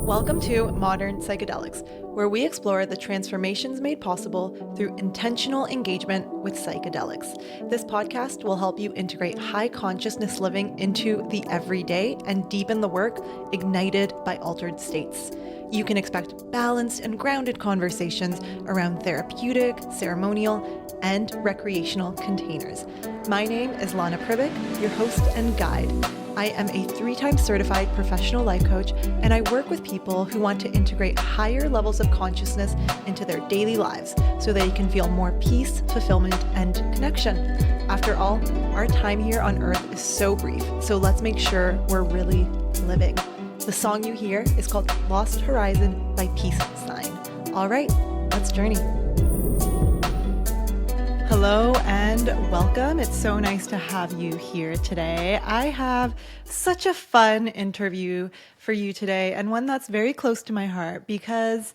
Welcome to Modern Psychedelics, where we explore the transformations made possible through intentional engagement with psychedelics. This podcast will help you integrate high consciousness living into the everyday and deepen the work ignited by altered states. You can expect balanced and grounded conversations around therapeutic, ceremonial, and recreational containers. My name is Lana Pribic, your host and guide. I am a 3-time certified professional life coach, and I work with people who want to integrate higher levels of consciousness into their daily lives so they can feel more peace, fulfillment, and connection. After all, our time here on Earth is so brief, so let's make sure we're really living. The song you hear is called Lost Horizon by Peace Sign. All right, let's journey. Hello and welcome. It's so nice to have you here today. I have such a fun interview for you today, and one that's very close to my heart because,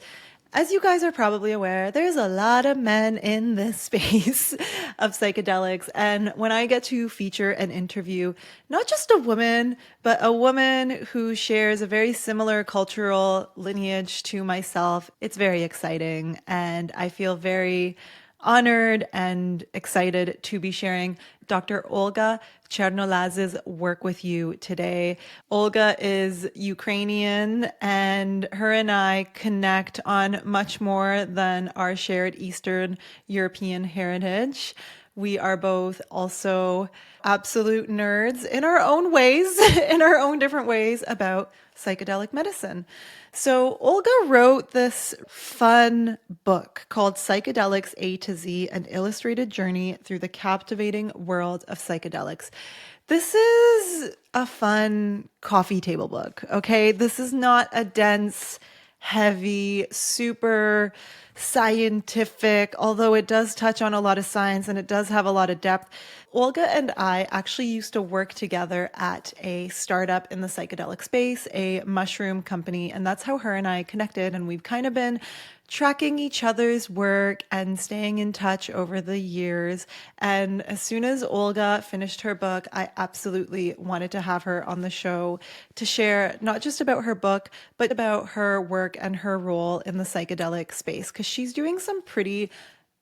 as you guys are probably aware, there's a lot of men in this space of psychedelics. And when I get to feature and interview not just a woman, but a woman who shares a very similar cultural lineage to myself, it's very exciting. And I feel very honored and excited to be sharing Dr. Olga Chernolaz's work with you today. Olga is Ukrainian, and her and I connect on much more than our shared Eastern European heritage. We are both also absolute nerds in our own ways, in our own different ways about psychedelic medicine. So Olga wrote this fun book called Psychedelics A to Z, an illustrated journey through the captivating world of psychedelics. This is a fun coffee table book, okay? This is not a dense, heavy, super scientific, although it does touch on a lot of science and it does have a lot of depth. Olga and I actually used to work together at a startup in the psychedelic space, a mushroom company, and that's how her and I connected. And we've kind of been tracking each other's work and staying in touch over the years. And as soon as Olga finished her book, I absolutely wanted to have her on the show to share not just about her book, but about her work and her role in the psychedelic space, because she's doing some pretty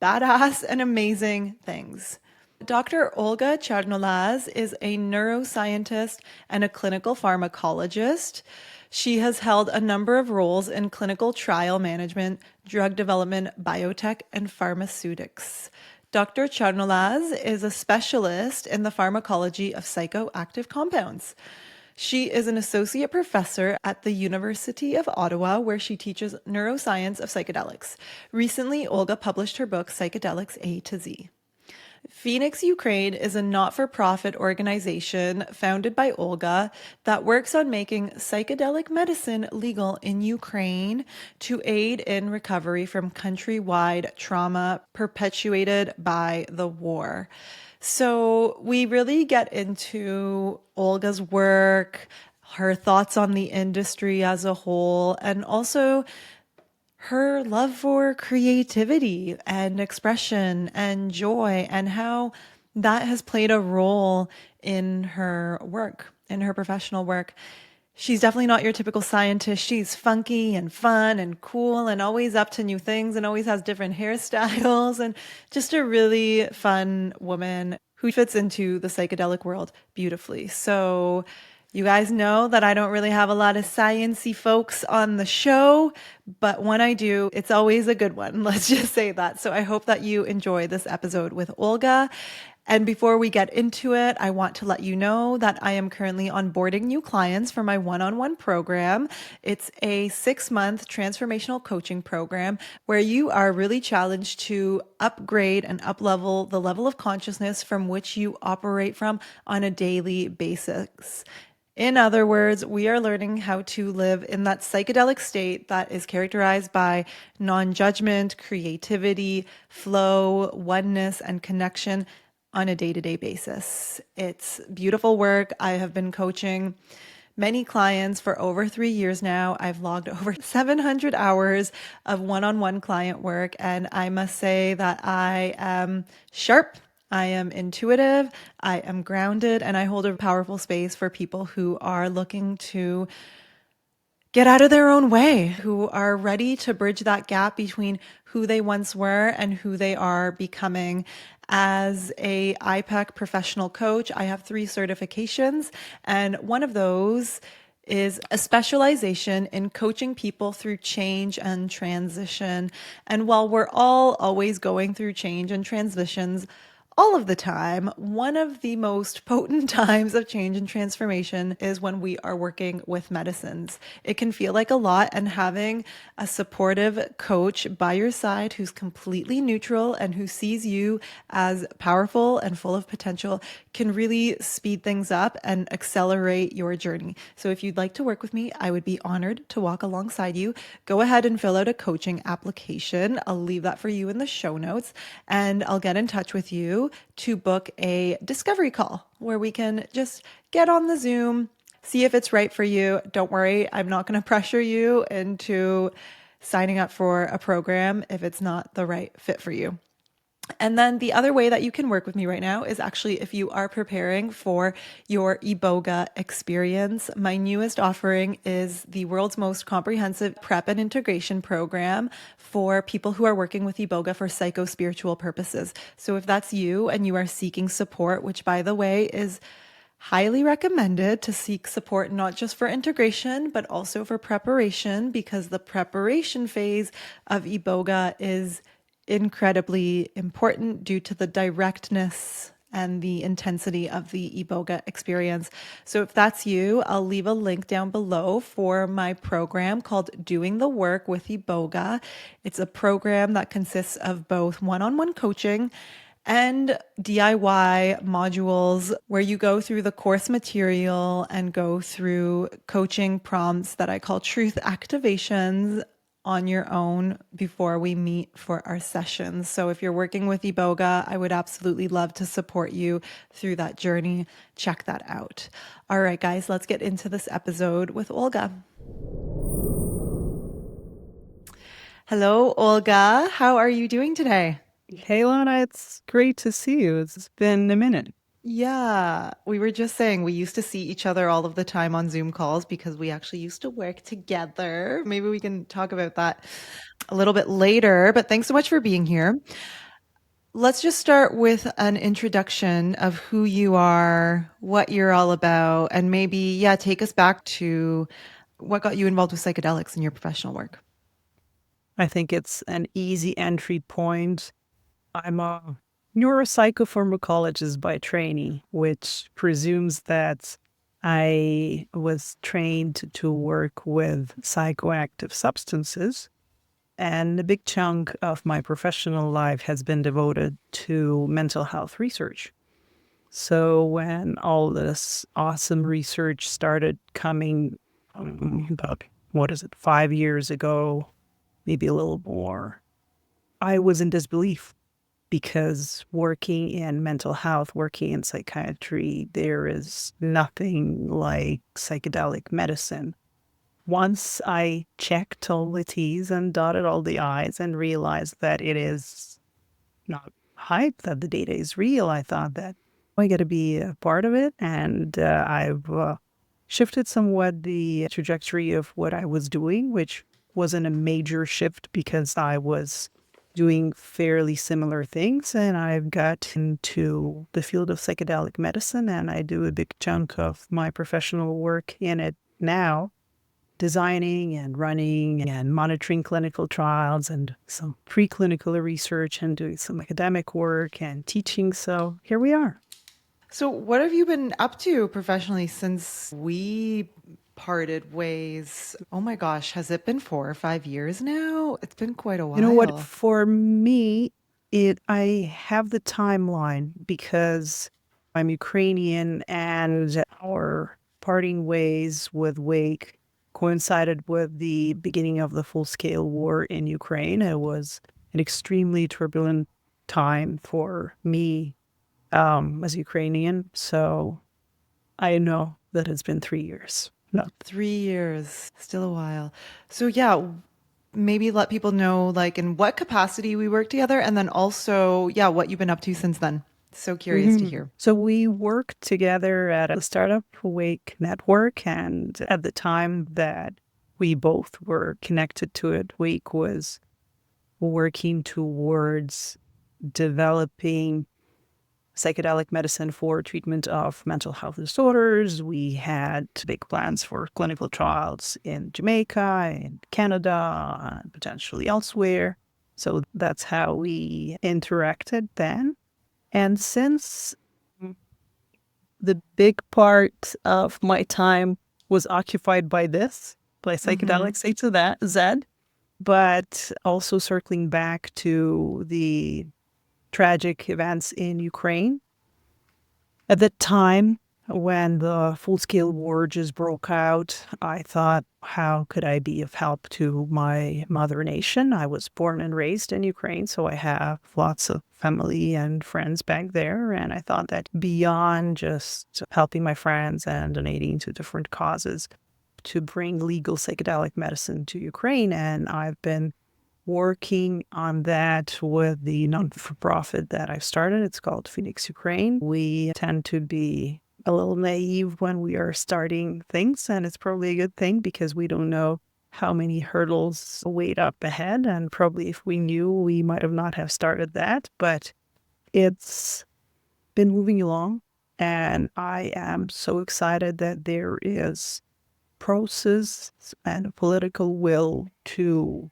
badass and amazing things. Dr. Olga Chernoloz is a neuroscientist and a clinical pharmacologist. She has held a number of roles in clinical trial management, drug development, biotech, and pharmaceutics. Dr. Charnolaz is a specialist in the pharmacology of psychoactive compounds. She is an associate professor at the University of Ottawa, where she teaches neuroscience of psychedelics. Recently, Olga published her book, Psychedelics A to Z. Phoenix, Ukraine is a not-for-profit organization founded by Olga that works on making psychedelic medicine legal in Ukraine to aid in recovery from countrywide trauma perpetuated by the war. So we really get into Olga's work, her thoughts on the industry as a whole, and also her love for creativity and expression and joy, and how that has played a role in her work, in her professional work. She's definitely not your typical scientist. She's funky and fun and cool and always up to new things and always has different hairstyles, and just a really fun woman who fits into the psychedelic world beautifully. So you guys know that I don't really have a lot of science-y folks on the show, but when I do, it's always a good one. Let's just say that. So I hope that you enjoy this episode with Olga. And before we get into it, I want to let you know that I am currently onboarding new clients for my one-on-one program. It's a 6-month transformational coaching program where you are really challenged to upgrade and up-level the level of consciousness from which you operate from on a daily basis. In other words, we are learning how to live in that psychedelic state that is characterized by non-judgment, creativity, flow, oneness, and connection on a day-to-day basis. It's beautiful work. I have been coaching many clients for over 3 years now. I've logged over 700 hours of one-on-one client work, and I must say that I am sharp. I am intuitive, I am grounded, and I hold a powerful space for people who are looking to get out of their own way, who are ready to bridge that gap between who they once were and who they are becoming. As a IPEC professional coach, I have 3 certifications, and one of those is a specialization in coaching people through change and transition. And while we're all always going through change and transitions, all of the time, one of the most potent times of change and transformation is when we are working with medicines. It can feel like a lot, and having a supportive coach by your side who's completely neutral and who sees you as powerful and full of potential can really speed things up and accelerate your journey. So if you'd like to work with me, I would be honored to walk alongside you. Go ahead and fill out a coaching application. I'll leave that for you in the show notes, and I'll get in touch with you to book a discovery call where we can just get on the Zoom, see if it's right for you. Don't worry, I'm not going to pressure you into signing up for a program if it's not the right fit for you. And then the other way that you can work with me right now is actually if you are preparing for your Iboga experience. My newest offering is the world's most comprehensive prep and integration program for people who are working with Iboga for psycho-spiritual purposes. So if that's you and you are seeking support, which by the way is highly recommended to seek support not just for integration, but also for preparation, because the preparation phase of Iboga is incredibly important due to the directness and the intensity of the Iboga experience. So if that's you, I'll leave a link down below for my program called Doing the Work with Iboga. It's a program that consists of both one-on-one coaching and DIY modules where you go through the course material and go through coaching prompts that I call truth activations on your own before we meet for our sessions. So if you're working with Iboga, I would absolutely love to support you through that journey. Check that out. All right, guys, let's get into this episode with Olga. Hello, Olga. How are you doing today? Hey, Lana, it's great to see you. It's been a minute. Yeah, we were just saying we used to see each other all of the time on Zoom calls because we actually used to work together. Maybe we can talk about that a little bit later, but thanks so much for being here. Let's just start with an introduction of who you are, what you're all about, and maybe, yeah, take us back to what got you involved with psychedelics in your professional work. I think it's an easy entry point. I'm a neuropsychopharmacologist by training, which presumes that I was trained to work with psychoactive substances. And a big chunk of my professional life has been devoted to mental health research. So when all this awesome research started coming about, what is it, 5 years ago, maybe a little more, I was in disbelief because working in mental health, working in psychiatry, there is nothing like psychedelic medicine. Once I checked all the T's and dotted all the I's and realized that it is not hype, that the data is real, I thought that I got to be a part of it. And I've shifted somewhat the trajectory of what I was doing, which wasn't a major shift because I was doing fairly similar things. And I've got into the field of psychedelic medicine, and I do a big chunk of my professional work in it now, designing and running and monitoring clinical trials and some preclinical research and doing some academic work and teaching. So here we are. So, what have you been up to professionally since we parted ways? Oh my gosh, has it been 4 or 5 years now? It's been quite a You know what? while. For me, I have the timeline because I'm Ukrainian and our parting ways with Wake coincided with the beginning of the full-scale war in Ukraine. It was an extremely turbulent time for me as Ukrainian. So I know that it's been 3 years. No. 3 years, still a while. So, yeah, maybe let people know, like, in what capacity we work together, and then also, yeah, what you've been up to since then. So curious to hear. So we worked together at a startup Wake network, and at the time that we both were connected to it. Wake was working towards developing psychedelic medicine for treatment of mental health disorders. We had big plans for clinical trials in Jamaica, in Canada, and potentially elsewhere. So that's how we interacted then. And since the big part of my time was occupied by this, by Mm-hmm. Psychedelics A to that Z, but also circling back to the tragic events in Ukraine. At the time when the full scale war just broke out, I thought, how could I be of help to my mother nation? I was born and raised in Ukraine, so I have lots of family and friends back there. And I thought that beyond just helping my friends and donating to different causes, to bring legal psychedelic medicine to Ukraine. And I've been working on that with the non-for-profit that I've started. It's called Phoenix Ukraine. We tend to be a little naive when we are starting things, and it's probably a good thing because we don't know how many hurdles wait up ahead. And probably if we knew, we might have not have started that. But it's been moving along, and I am so excited that there is process and a political will to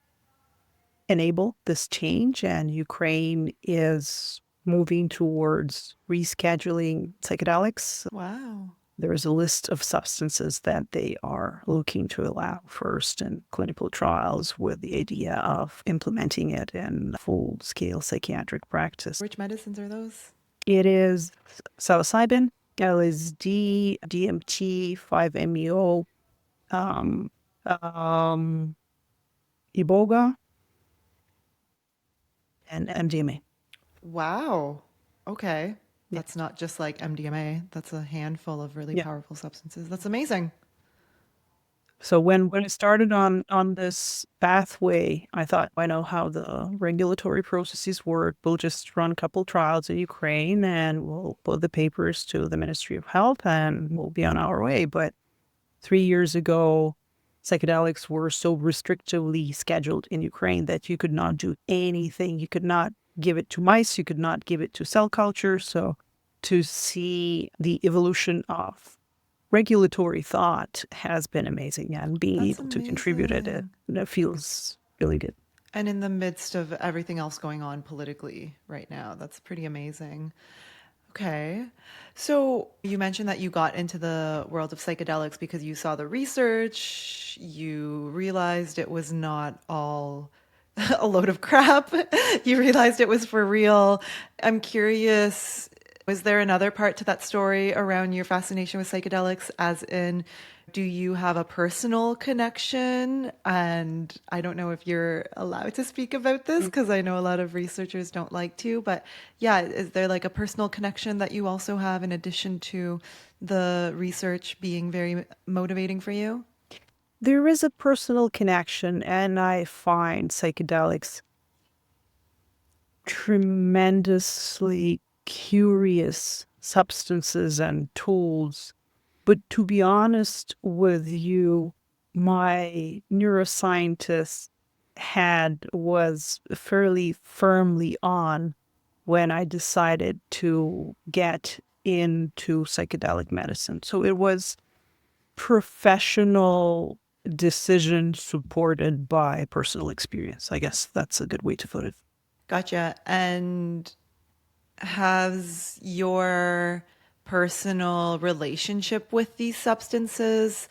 enable this change, and Ukraine is moving towards rescheduling psychedelics. Wow. There is a list of substances that they are looking to allow first in clinical trials with the idea of implementing it in full-scale psychiatric practice. Which medicines are those? It is psilocybin, LSD, DMT, 5-MeO, um, um, iboga, and MDMA. Wow. Okay. Yeah. That's not just like MDMA. That's a handful of really Yeah. powerful substances. That's amazing. So when I started on this pathway, I thought, I know how the regulatory processes work. We'll just run a couple trials in Ukraine and we'll put the papers to the Ministry of Health and we'll be on our way. But 3 years ago, psychedelics were so restrictively scheduled in Ukraine that you could not do anything. You could not give it to mice. You could not give it to cell culture. So to see the evolution of regulatory thought has been amazing, and being That's able to contribute it amazing. feels really good. And in the midst of everything else going on politically right now, that's pretty amazing. Okay. So you mentioned that you got into the world of psychedelics because you saw the research, you realized it was not all a load of crap. You realized it was for real. I'm curious, was there another part to that story around your fascination with psychedelics, as in, do you have a personal connection? And I don't know if you're allowed to speak about this because I know a lot of researchers don't like to, but yeah, is there like a personal connection that you also have in addition to the research being very motivating for you? There is a personal connection, and I find psychedelics tremendously curious substances and tools. But to be honest with you, my neuroscientist had was fairly firmly on when I decided to get into psychedelic medicine. So it was professional decision supported by personal experience. I guess that's a good way to put it. Gotcha. And has your personal relationship with these substances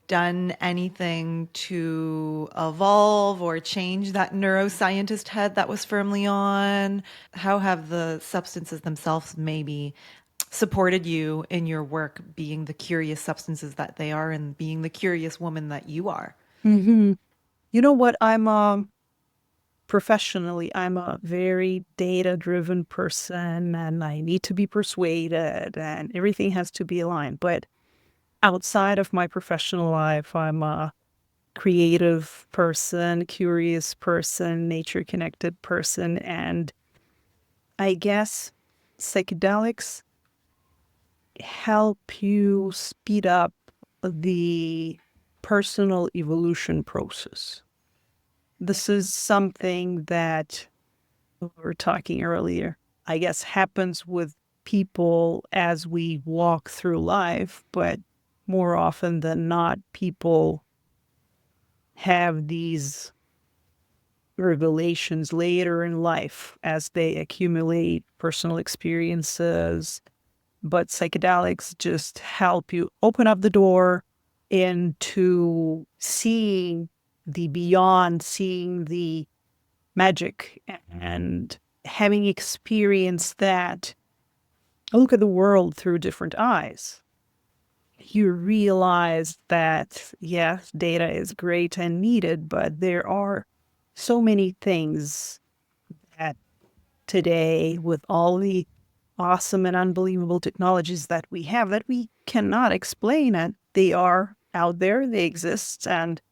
done anything to evolve or change that neuroscientist head that was firmly on? How have the substances themselves maybe supported you in your work being the curious substances that they are and being the curious woman that you are? Hmm. You know what? Professionally, I'm a very data driven person and I need to be persuaded and everything has to be aligned. But outside of my professional life, I'm a creative person, curious person, nature connected person. And I guess psychedelics help you speed up the personal evolution process. This is something that we were talking earlier, I guess, happens with people as we walk through life, but more often than not, people have these revelations later in life as they accumulate personal experiences. But psychedelics just help you open up the door into seeing the beyond, seeing the magic, and having experienced that, look at the world through different eyes. You realize that, yes, data is great and needed, but there are so many things that today, with all the awesome and unbelievable technologies that we cannot explain, and they are out there, they exist, and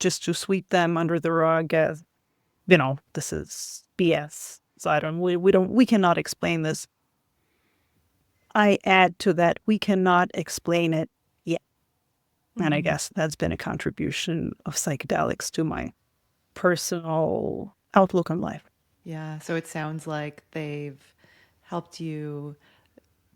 just to sweep them under the rug as, this is BS. So we cannot explain this. I add to that, we cannot explain it yet. And I guess that's been a contribution of psychedelics to my personal outlook on life. Yeah. So it sounds like they've helped you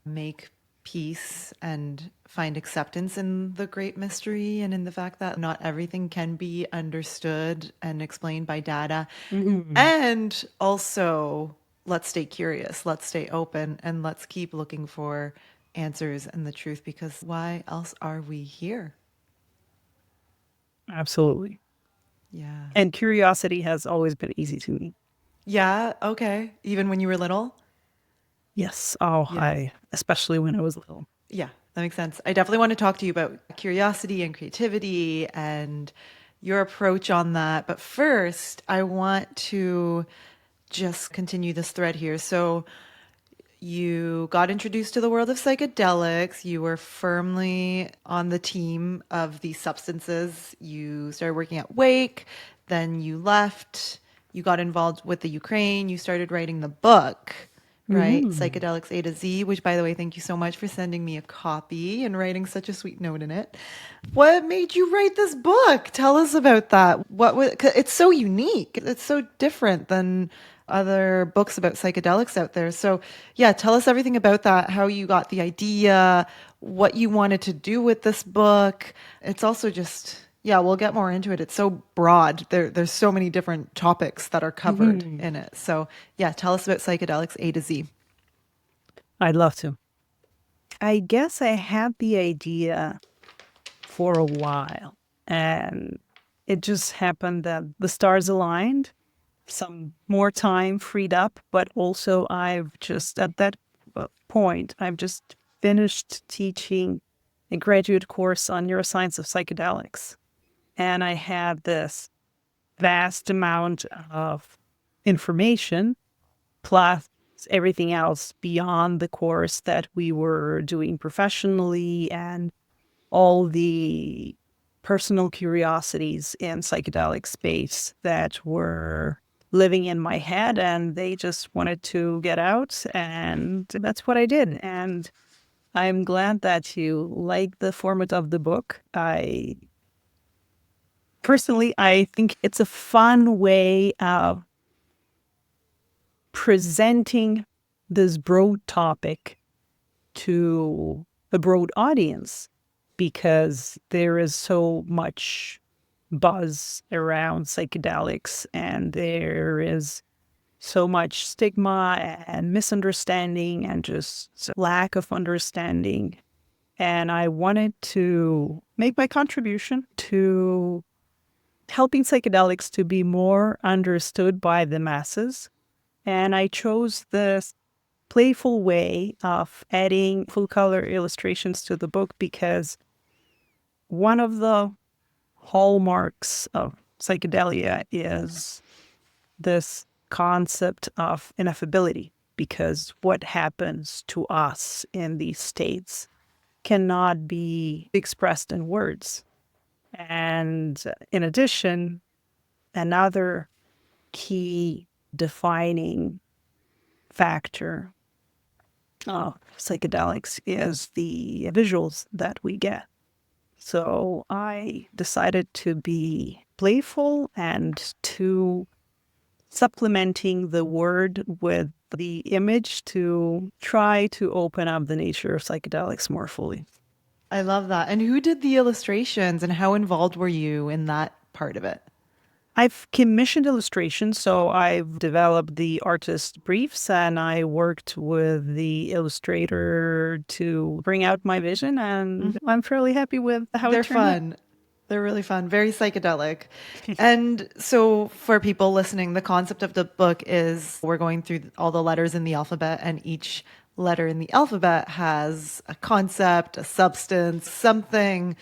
make peace and find acceptance in the great mystery and in the fact that not everything can be understood and explained by data. Mhm. And also, let's stay curious, let's stay open, and let's keep looking for answers and the truth because why else are we here? Absolutely. Yeah. And curiosity has always been easy to me. Yeah. Okay. Even when you were little? Yes. Oh, Yeah. especially when I was little. Yeah, that makes sense. I definitely want to talk to you about curiosity and creativity and your approach on that. But first, I want to just continue this thread here. So, you got introduced to the world of psychedelics. You were firmly on the team of these substances. You started working at Wake, then you left. You got involved with the Ukraine. You started writing the book, right? Mhm. Psychedelics A to Z, which, by the way, thank you so much for sending me a copy and writing such a sweet note in it. What made you write this book? Tell us about that. 'Cause it's so unique. It's so different than other books about psychedelics out there. So, yeah, tell us everything about that, how you got the idea, what you wanted to do with this book. It's also just, yeah, we'll get more into it. It's so broad. There's so many different topics that are covered Mhm. in it. So, yeah, tell us about psychedelics A to Z. I'd love to. I guess I had the idea for a while, and it just happened that the stars aligned, some more time freed up, but also I've just, at that point, I've just finished teaching a graduate course on neuroscience of psychedelics. And I had this vast amount of information plus everything else beyond the course that we were doing professionally and all the personal curiosities in psychedelic space that were living in my head, and they just wanted to get out, and that's what I did. And I'm glad that you like the format of the book. I think it's a fun way of presenting this broad topic to a broad audience because there is so much buzz around psychedelics and there is so much stigma and misunderstanding and just lack of understanding. And I wanted to make my contribution to helping psychedelics to be more understood by the masses. And I chose this playful way of adding full color illustrations to the book because one of the hallmarks of psychedelia is this concept of ineffability, because what happens to us in these states cannot be expressed in words. And in addition, another key defining factor of psychedelics is the visuals that we get. So I decided to be playful and to supplementing the word with the image to try to open up the nature of psychedelics more fully. I love that. And who did the illustrations and how involved were you in that part of it? I've commissioned illustrations, so I've developed the artist briefs and I worked with the illustrator to bring out my vision, and I'm fairly happy with how it They're turned out. fun. They're really fun, very psychedelic. And so, for people listening, the concept of the book is we're going through all the letters in the alphabet, and each letter in the alphabet has a concept, a substance, something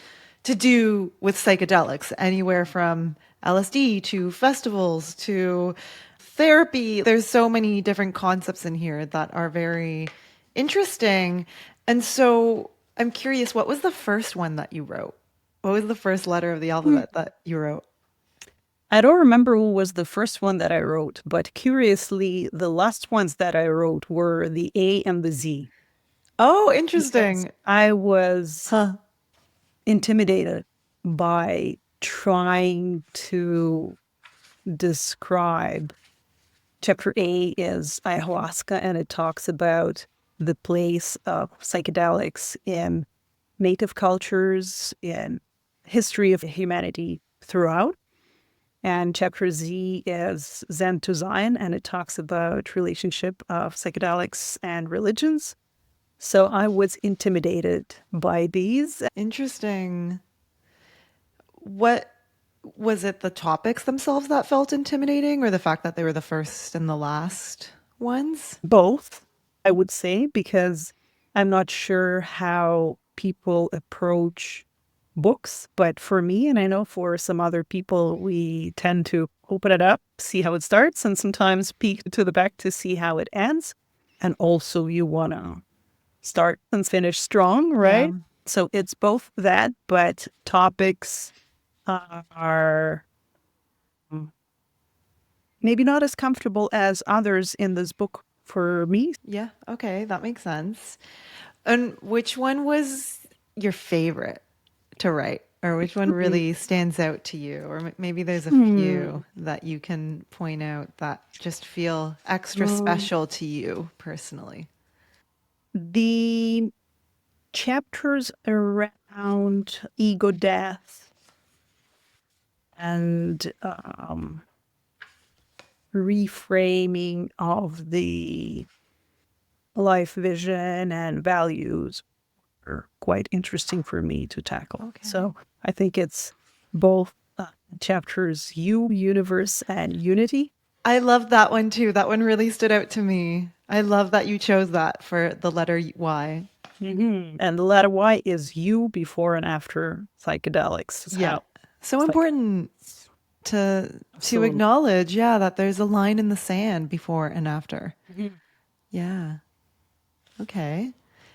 to do with psychedelics, anywhere from LSD to festivals to therapy. There's so many different concepts in here that are very interesting. And so, I'm curious, what was the first one that you wrote? What was the first letter of the Hmm. alphabet that you wrote? I don't remember who was the first one that I wrote, but curiously, the last ones that I wrote were the A and the Z Oh, because interesting. I was Huh. intimidated by trying to describe. Chapter A is ayahuasca, and it talks about the place of psychedelics in native cultures, in history of humanity throughout. And chapter Z is Zen to Zion, and it talks about relationship of psychedelics and religions. So I was intimidated by these. Interesting. What was it, the topics themselves that felt intimidating, or the fact that they were the first and the last ones? Both, I would say, because I'm not sure how people approach books. But for me, and I know for some other people, we tend to open it up, see how it starts, and sometimes peek to the back to see how it ends. And also, you want to start and finish strong, Yeah. right? So it's both that, but topics are maybe not as comfortable as others in this book for me. Yeah. Okay. That makes sense. And which one was your favorite to write? Or which one really stands out to you? Or maybe there's a Hmm. few that you can point out that just feel extra Um, special to you personally. the chapters around ego death and reframing of the life vision and values are quite interesting for me to tackle. Okay. So I think it's both chapters U, universe, and unity. I love that one too. That one really stood out to me. I love that you chose that for the letter Y. And the letter Y is U before and after psychedelics. Is Yeah. how So it's like important to absolutely. acknowledge, yeah, that there's a line in the sand before and after. Mhm. Yeah. Okay.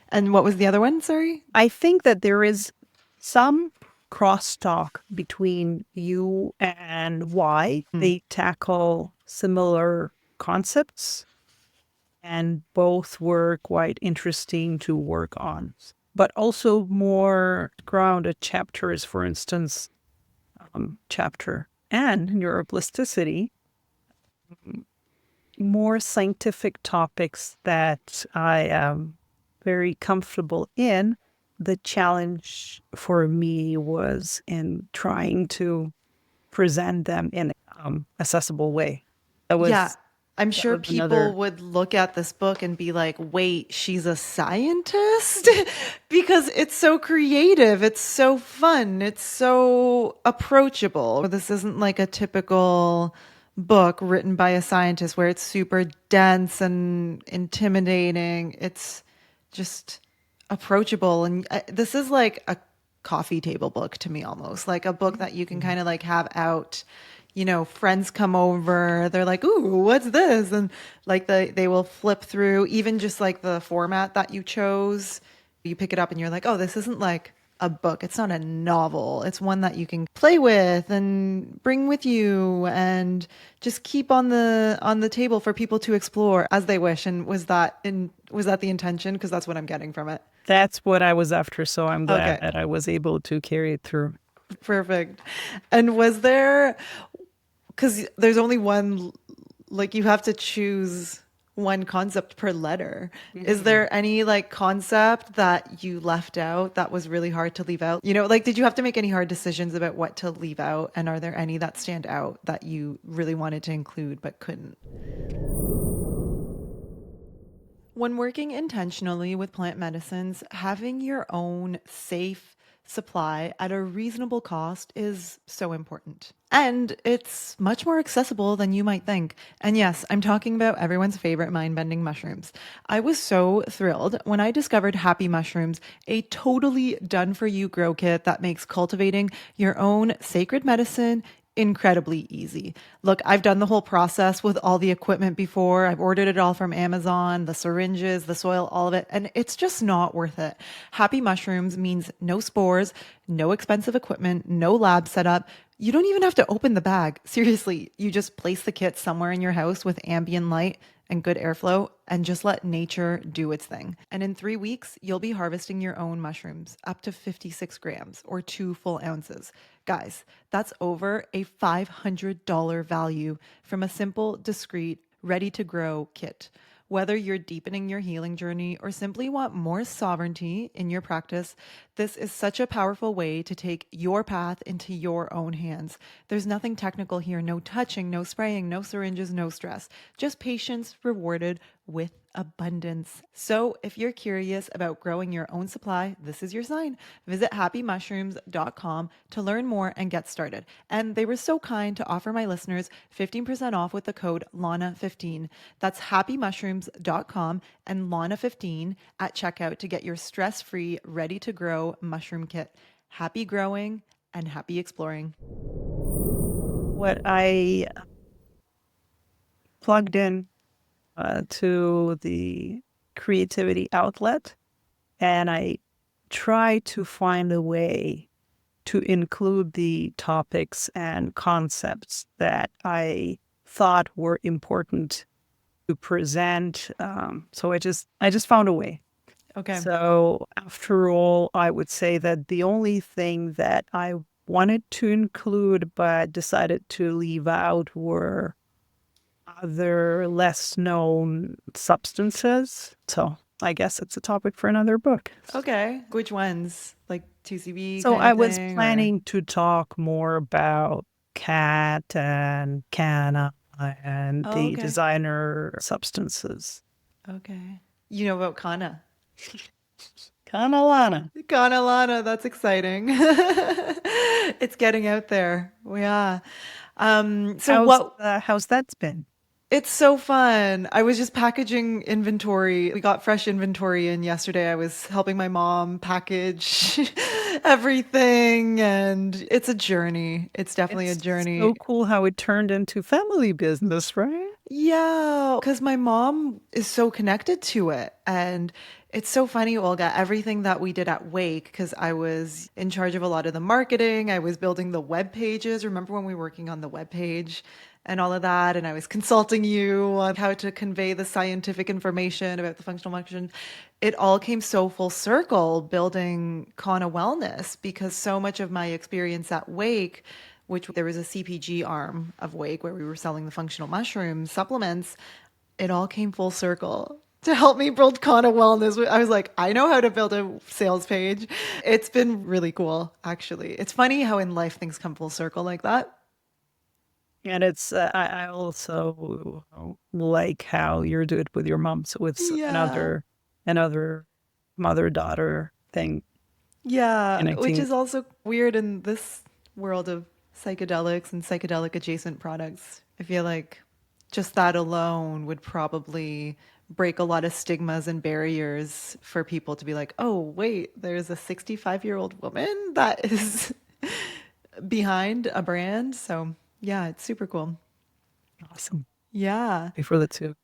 And what was the other one? Sorry. I think that there is some crosstalk between U and Y. They tackle similar concepts and both were quite interesting to work on. But also more grounded chapters, for instance, chapter and neuroplasticity, more scientific topics that I am very comfortable in. The challenge for me was in trying to present them in accessible way. That Yeah, was I'm that sure was people another. would look at this book and be like, wait, she's a scientist? Because it's so creative, it's so fun, it's so approachable. This isn't like a typical book written by a scientist where it's super dense and intimidating. It's just approachable. And this is like a coffee table book to me, almost like a book that you can kind of like have out, friends come over, they're like, ooh, what's this? And like they will flip through, even just like the format that you chose. You pick it up and you're like, oh, this isn't like a book. It's not a novel. It's one that you can play with and bring with you and just keep on the table for people to explore as they wish. And was that the intention? Because that's what I'm getting from it. That's what I was after, so I'm glad Okay, that I was able to carry it through. perfect. And was there, because there's only one, like you have to choose one concept per letter. Is Mhm. there any like concept that you left out that was really hard to leave out? You know, like did you have to make any hard decisions about what to leave out? And are there any that stand out that you really wanted to include but couldn't? When working intentionally with plant medicines, having your own safe supply at a reasonable cost is so important. And it's much more accessible than you might think. And yes, I'm talking about everyone's favorite mind bending mushrooms. I was so thrilled when I discovered Happy Mushrooms, a totally done for you grow kit that makes cultivating your own sacred medicine incredibly easy. Look, I've done the whole process with all the equipment before. I've ordered it all from Amazon, the syringes, the soil, all of it, and it's just not worth it. Happy Mushrooms means no spores, no expensive equipment, no lab setup. You don't even have to open the bag. Seriously, you just place the kit somewhere in your house with ambient light and good airflow and just let nature do its thing. And in 3 weeks, you'll be harvesting your own mushrooms up to 56 grams or 2 full ounces. Guys, that's over a $500 value from a simple, discreet, ready to grow kit. Whether you're deepening your healing journey or simply want more sovereignty in your practice, this is such a powerful way to take your path into your own hands. There's nothing technical here, no touching, no spraying, no syringes, no stress. Just patience rewarded with abundance. So, if you're curious about growing your own supply, this is your sign. Visit happymushrooms.com to learn more and get started. And they were so kind to offer my listeners 15% off with the code LANA15. That's happymushrooms.com and LANA15 at checkout to get your stress-free, ready-to-grow mushroom kit. Happy growing and happy exploring. What I plugged in to the creativity outlet, and I try to find a way to include the topics and concepts that I thought were important to present. So I just found a way. Okay. So after all, I would say that the only thing that I wanted to include but decided to leave out were other less known substances. So I guess it's a topic for another book. Okay. Which ones? Like 2CB So kind I of was thing or? planning to talk more about cat and canna and Oh, the okay. designer substances. Okay. You know about Kana. Canna Lana. Kana Lana, that's exciting. It's getting out there. Yeah. So what How's that been? It's so fun. I was just packaging inventory. We got fresh inventory in yesterday. I was helping my mom package everything, and it's a journey. It's definitely a It's journey. so cool how it turned into family business, right? Yeah, because my mom is so connected to it. And it's so funny, Olga, everything that we did at Wake, because I was in charge of a lot of the marketing. I was building the web pages. Remember when we were working on the web page and all of that? And I was consulting you on how to convey the scientific information about the functional medicine. It all came so full circle building Kana Wellness because so much of my experience at Wake, which there was a CPG arm of Wake where we were selling the functional mushroom supplements, it all came full circle to help me build Kana Wellness. I was like, I know how to build a sales page. It's been really cool, actually. It's funny how in life things come full circle like that. And I also like how you're doing it with your mom. So it's Yeah. another mother-daughter thing Yeah. Which connecting. is also weird in this world of psychedelics and psychedelic adjacent products. I feel like just that alone would probably break a lot of stigmas and barriers for people to be like, oh, wait, there's a 65-year-old woman that is behind a brand. So, yeah, it's super cool. Awesome. Yeah. Before the two.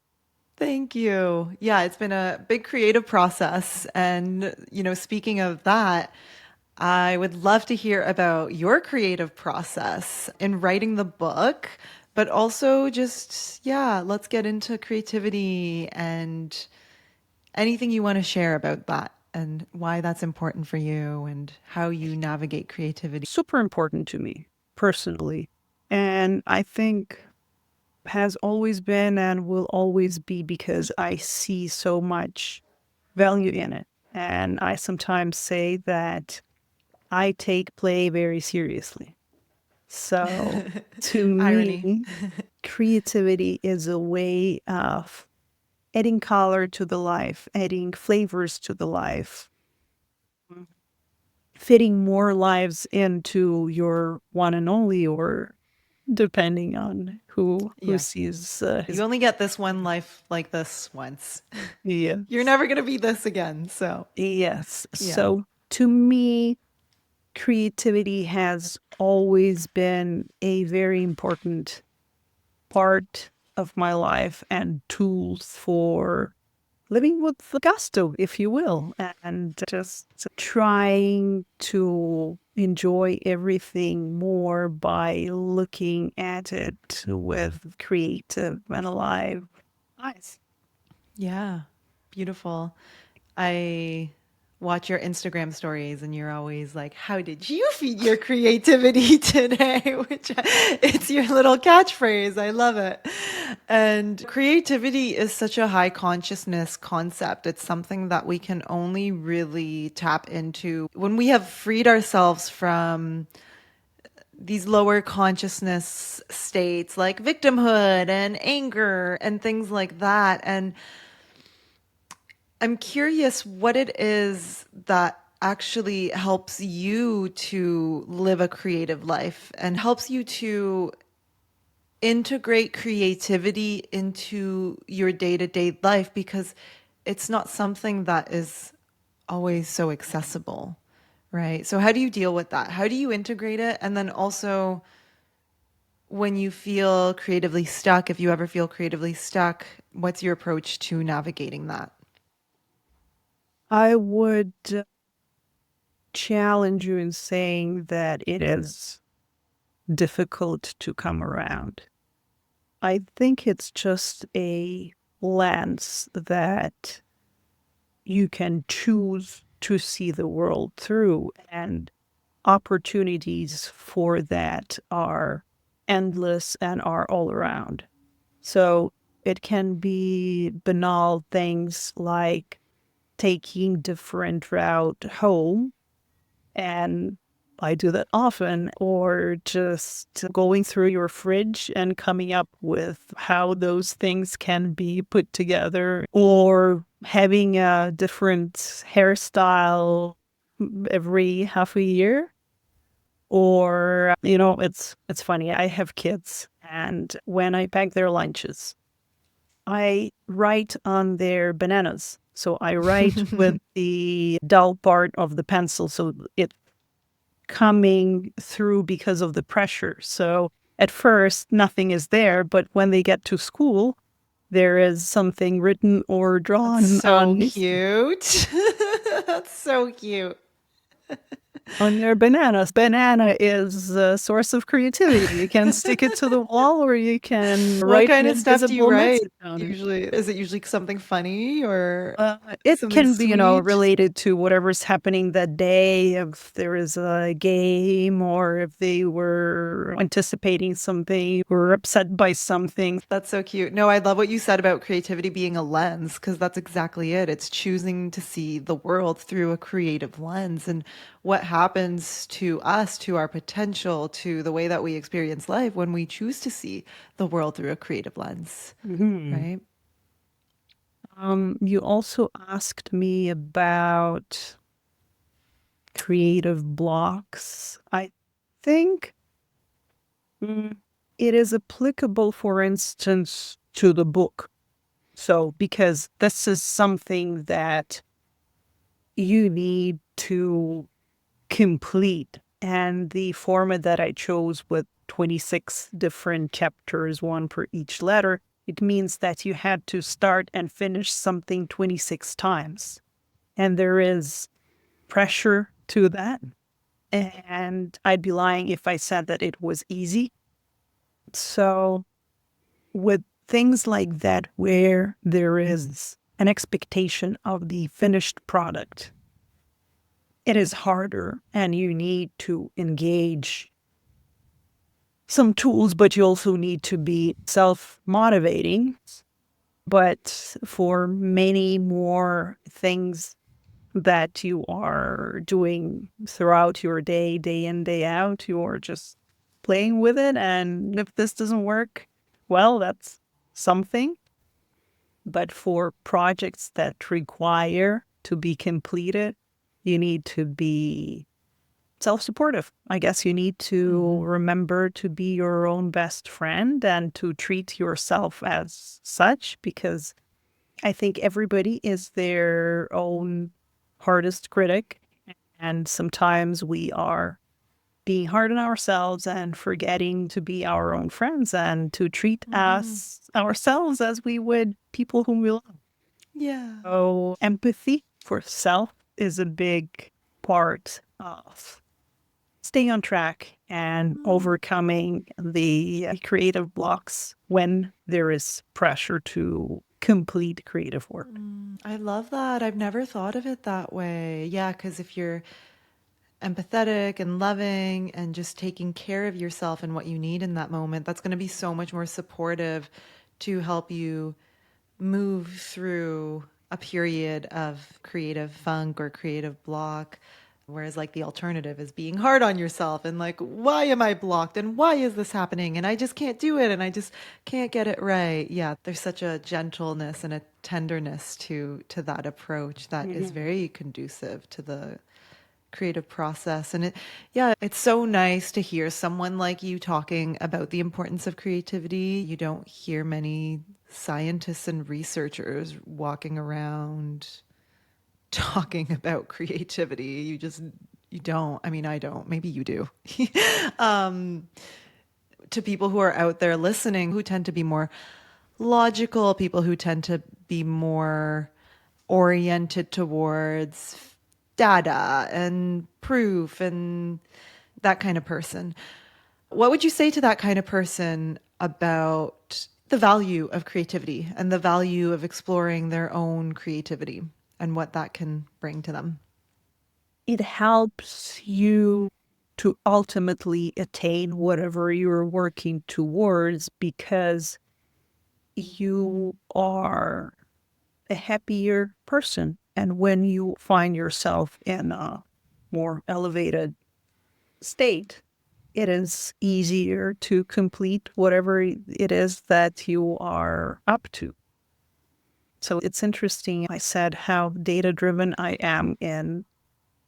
Thank you. Yeah, it's been a big creative process. And, speaking of that, I would love to hear about your creative process in writing the book, but also just, yeah, let's get into creativity and anything you want to share about that and why that's important for you and how you navigate creativity. Super important to me personally. And I think has always been and will always be because I see so much value in it. And I sometimes say that I take play very seriously. So to Irony. me, creativity is a way of adding color to the life, adding flavors to the life, fitting more lives into your one and only, or depending on who Yeah. sees You his. only get this one life like this once. You're Yes. never going to be this again. So, Yes. yeah. So to me, creativity has always been a very important part of my life and tools for living with gusto, if you will, and just trying to enjoy everything more by looking at it with creative and alive eyes. Yeah. Beautiful. I watch your Instagram stories and you're always like, how did you feed your creativity today? Which it's your little catchphrase. I love it. And creativity is such a high consciousness concept. It's something that we can only really tap into when we have freed ourselves from these lower consciousness states like victimhood and anger and things like that. And I'm curious what it is that actually helps you to live a creative life and helps you to integrate creativity into your day-to-day life because it's not something that is always so accessible, right? So how do you deal with that? How do you integrate it? And then also when you feel creatively stuck, if you ever feel creatively stuck, what's your approach to navigating that? I would challenge you in saying that it is difficult to come around. I think it's just a lens that you can choose to see the world through, and opportunities for that are endless and are all around. So it can be banal things like taking different route home, and I do that often, or just going through your fridge and coming up with how those things can be put together, or having a different hairstyle every half a year. Or, it's funny. I have kids, and when I pack their lunches, I write on their bananas. So I write with the dull part of the pencil, so it coming through because of the pressure. So at first, nothing is there, but when they get to school, there is something written or That's drawn so cute. That's so cute. on their bananas. Banana is a source of creativity. You can stick it to the wall, or you can What write kind an of stuff do you invisible write message on it. usually? Is it usually something funny or It something can be, sweet? related to whatever's happening that day, if there is a game or if they were anticipating something or upset by something. That's so cute. No, I love what you said about creativity being a lens because that's exactly it. It's choosing to see the world through a creative lens and what happens to us, to our potential, to the way that we experience life when we choose to see the world through a creative lens, Mhm. right? You also asked me about creative blocks. I think mm, it is applicable, for instance, to the book. So, because this is something that you need to complete. And the format that I chose with 26 different chapters, one per each letter, it means that you had to start and finish something 26 times. And there is pressure to that. And I'd be lying if I said that it was easy. So, with things like that, where there is an expectation of the finished product, it is harder and you need to engage some tools, but you also need to be self motivating. But for many more things that you are doing throughout your day, day in, day out, you're just playing with it. And if this doesn't work, well, that's something. But for projects that require to be completed, you need to be self supportive. I guess you need to remember to be your own best friend and to treat yourself as such, because I think everybody is their own hardest critic. And sometimes we are being hard on ourselves and forgetting to be our own friends and to treat Mm-hmm. us ourselves as we would people whom we love. Yeah. So empathy for self is a big part of staying on track and Mm. overcoming the creative blocks when there is pressure to complete creative work. I love that. I've never thought of it that way. Yeah, because if you're empathetic and loving and just taking care of yourself and what you need in that moment, that's going to be so much more supportive to help you move through a period of creative funk or creative block. Whereas, like, the alternative is being hard on yourself and, like, why am I blocked? And why is this happening? And I just can't do it. And I just can't get it right. Yeah, there's such a gentleness and a tenderness to that approach that is Mhm. very conducive to the creative process. And yeah, it's so nice to hear someone like you talking about the importance of creativity. You don't hear many scientists and researchers walking around talking about creativity. You don't. I mean, I don't. Maybe you do. um, to people who are out there listening, who tend to be more logical, people who tend to be more oriented towards data and proof and that kind of person. What would you say to that kind of person about the value of creativity and the value of exploring their own creativity and what that can bring to them? It helps you to ultimately attain whatever you're working towards because you are a happier person. And when you find yourself in a more elevated state, it is easier to complete whatever it is that you are up to. So it's interesting. I said how data driven I am in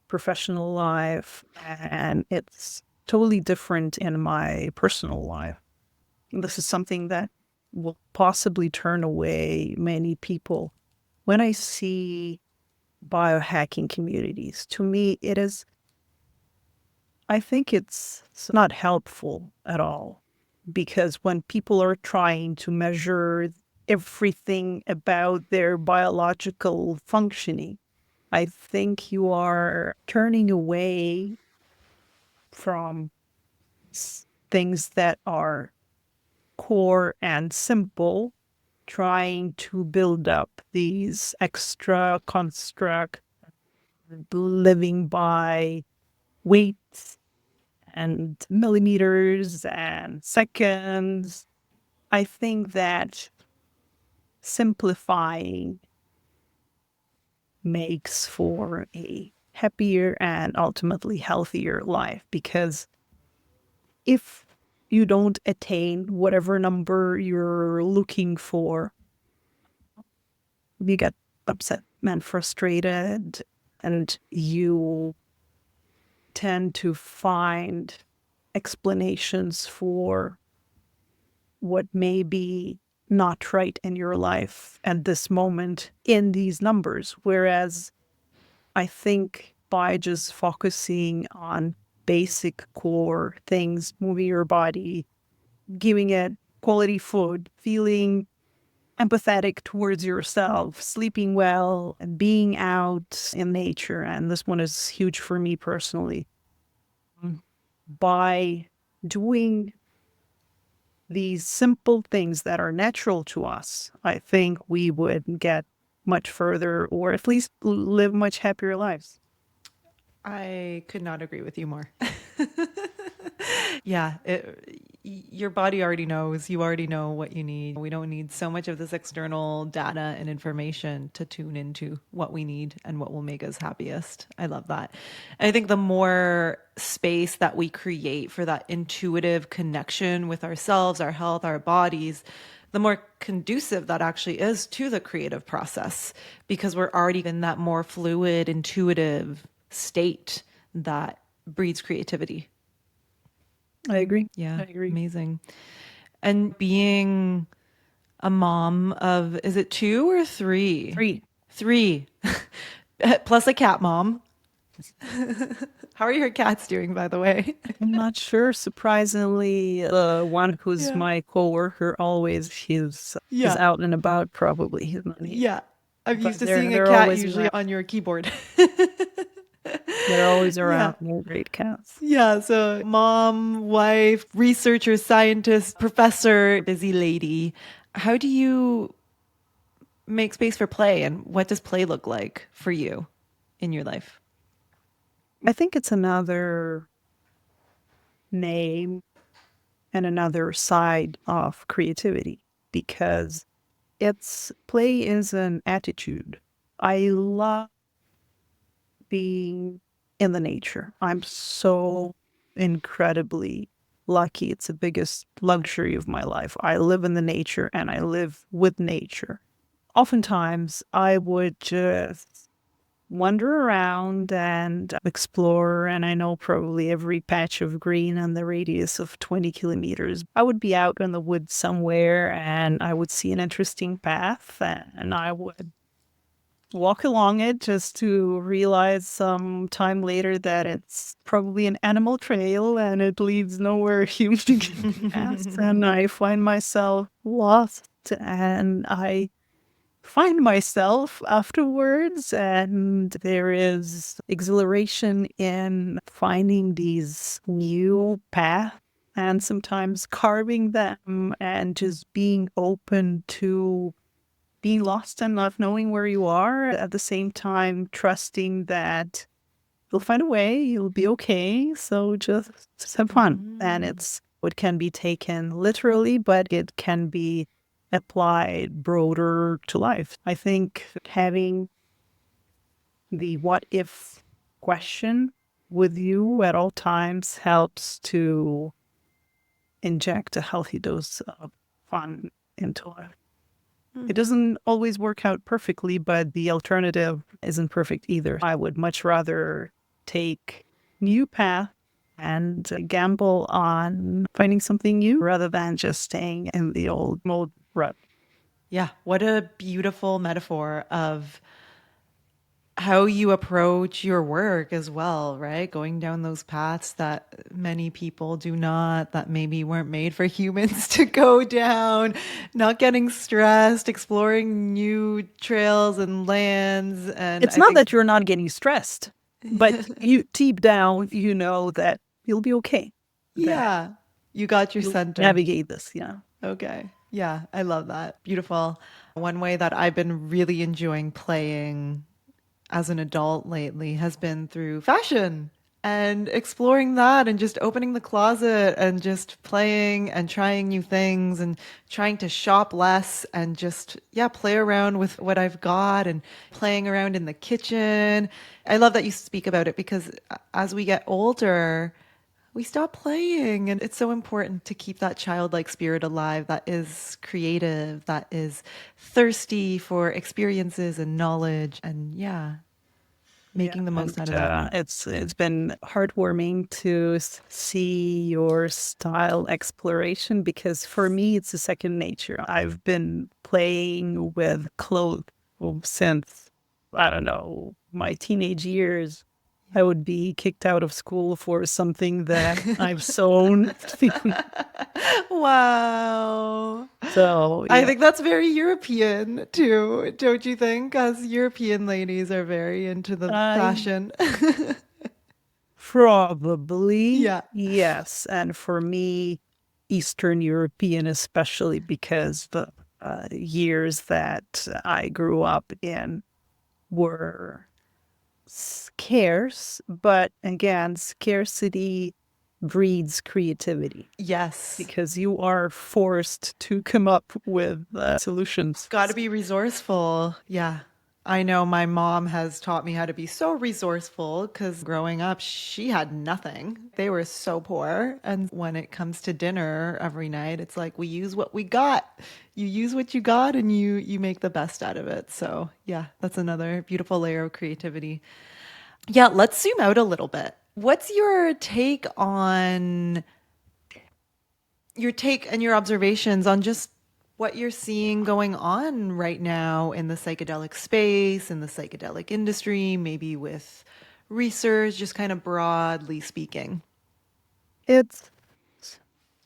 professional life, and it's totally different in my personal life. This is something that will possibly turn away many people. When I see biohacking communities, to me, I think it's not helpful at all, because when people are trying to measure everything about their biological functioning, I think you are turning away from things that are core and simple, trying to build up these extra construct, living by weights and millimeters and seconds. I think that simplifying makes for a happier and ultimately healthier life, because if you don't attain whatever number you're looking for, you get upset and frustrated, and you tend to find explanations for what may be not right in your life at this moment in these numbers. Whereas I think by just focusing on basic core things, moving your body, giving it quality food, feeling empathetic towards yourself, sleeping well, and being out in nature. And this one is huge for me personally. by doing these simple things that are natural to us, I think we would get much further, or at least live much happier lives. I could not agree with you more. Yeah, your body already knows. You already know what you need. We don't need so much of this external data and information to tune into what we need and what will make us happiest. I love that. And I think the more space that we create for that intuitive connection with ourselves, our health, our bodies, the more conducive that actually is to the creative process because we're already in that more fluid, intuitive state that breeds creativity. I agree. Yeah, I agree. amazing. And being a mom of, is it two or three? Three. Three. Plus a cat mom. How are your cats doing, by the way? I'm not sure. Surprisingly, the one who's Yeah. my coworker always he's Yeah. out and about. Probably he's not here, Yeah. I'm but used to seeing a they're cat always usually around. on your keyboard. They're always Yeah. around. They're great cats. Yeah. So, mom, wife, researcher, scientist, professor, busy lady. How do you make space for play, and what does play look like for you in your life? I think it's another name and another side of creativity because it's play is an attitude. I love being in the nature. I'm so incredibly lucky. It's the biggest luxury of my life. I live in the nature and I live with nature. Oftentimes, I would just wander around and explore, and I know probably every patch of green on the radius of 20 kilometers. I would be out in the woods somewhere and I would see an interesting path and I would walk along it just to realize some time later that it's probably an animal trail and it leads nowhere human can pass. And I find myself lost and I find myself afterwards, and there is exhilaration in finding these new paths and sometimes carving them and just being open to being lost and not knowing where you are, at the same time trusting that you'll find a way, you'll be okay. So just have fun. And it can be taken literally, but it can be applied broader to life. I think having the what if question with you at all times helps to inject a healthy dose of fun into life. It doesn't always work out perfectly, but the alternative isn't perfect either. I would much rather take new path and gamble on finding something new rather than just staying in the old mode rut. Yeah, what a beautiful metaphor of how you approach your work as well, right? Going down those paths that many people do not, that maybe weren't made for humans to go down, not getting stressed, exploring new trails and lands. And It's I not think, that you're not getting stressed, but you deep down, you know that you'll be okay, that yeah, you got your you'll center. navigate this. Yeah. Okay. Yeah, I love that. Beautiful. One way that I've been really enjoying playing as an adult lately has been through fashion and exploring that and just opening the closet and just playing and trying new things and trying to shop less and just, yeah, play around with what I've got and playing around in the kitchen. I love that you speak about it because as we get older, we stop playing, and it's so important to keep that childlike spirit alive that is creative, that is thirsty for experiences and knowledge, and yeah, Yeah, making the and most out of that. it's been heartwarming to see your style exploration because for me it's a second nature. I've been playing with clothes since I don't know my teenage years. I would be kicked out of school for something that I've sewn. Wow. So I yeah, think that's very European too, don't you think? As European ladies are very into the I fashion. Probably, Yeah. yes. And for me, Eastern European, especially because the years that I grew up in were scarce, but again, scarcity breeds creativity Yes. because you are forced to come up with solutions. Got to be resourceful. Yeah. I know my mom has taught me how to be so resourceful because growing up, she had nothing. They were so poor. And when it comes to dinner every night, it's like we use what we got. You use what you got and you make the best out of it. So, yeah, that's another beautiful layer of creativity. Yeah, let's zoom out a little bit. What's your take and your observations on just what you're seeing going on right now in the psychedelic space, in the psychedelic industry, maybe with research, just kind of broadly speaking? It's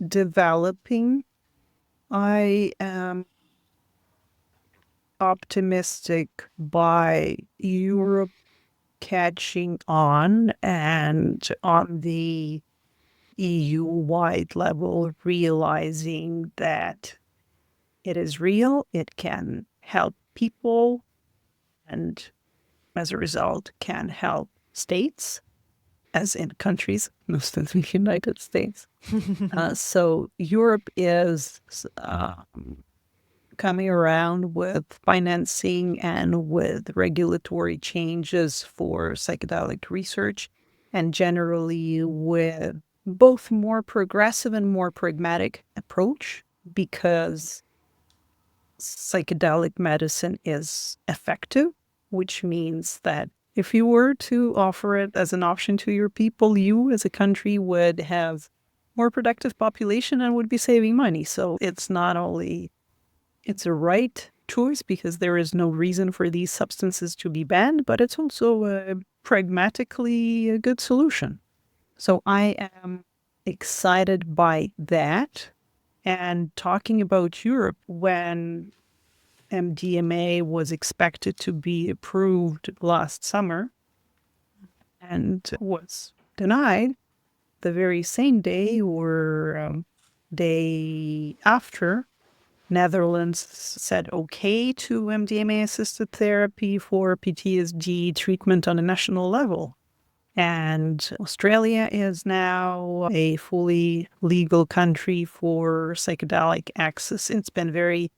developing. I am optimistic by Europe catching on and on the EU wide level realizing that it is real, it can help people, and as a result, can help states, as in countries, most of the United States. So Europe is coming around with financing and with regulatory changes for psychedelic research, and generally with both more progressive and more pragmatic approach because psychedelic medicine is effective, which means that if you were to offer it as an option to your people, you as a country would have more productive population and would be saving money. So it's not only it's a right choice because there is no reason for these substances to be banned, but it's also pragmatically a good solution. So I am excited by that. And talking about Europe, when MDMA was expected to be approved last summer and was denied the very same day or day after, Netherlands said okay to MDMA assisted therapy for PTSD treatment on a national level. And Australia is now a fully legal country for psychedelic access. It's been very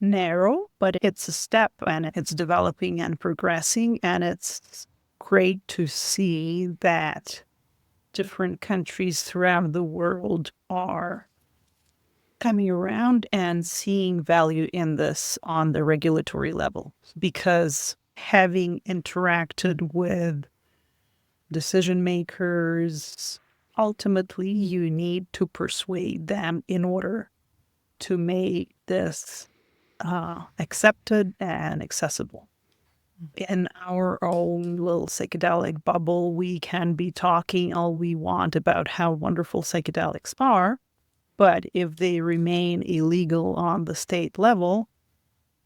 narrow, but it's a step and it's developing and progressing. And it's great to see that different countries throughout the world are coming around and seeing value in this on the regulatory level because having interacted with decision makers, ultimately you need to persuade them in order to make this accepted and accessible. In our own little psychedelic bubble, we can be talking all we want about how wonderful psychedelics are, but if they remain illegal on the state level,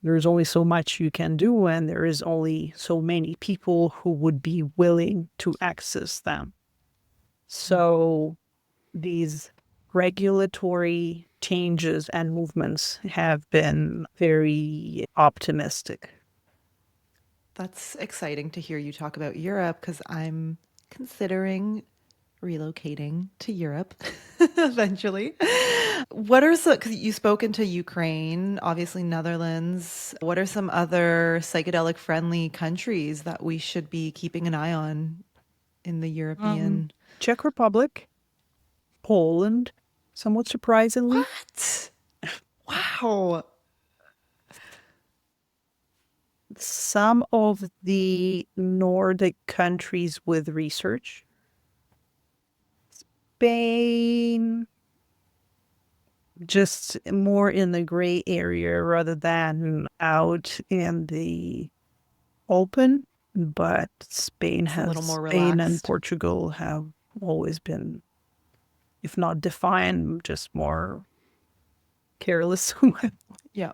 there's only so much you can do, and there is only so many people who would be willing to access them. So these regulatory changes and movements have been very optimistic. That's exciting to hear you talk about Europe because I'm considering relocating to Europe eventually. What are some, because you've spoken to Ukraine, obviously Netherlands. What are some other psychedelic friendly countries that we should be keeping an eye on in the Um, European? Czech Republic, Poland, somewhat surprisingly. What? Wow. Some of the Nordic countries with research, Spain, just more in the gray area rather than out in the open. But It's a little more Spain and relaxed. Portugal have always been, if not defined, just more careless with Yeah.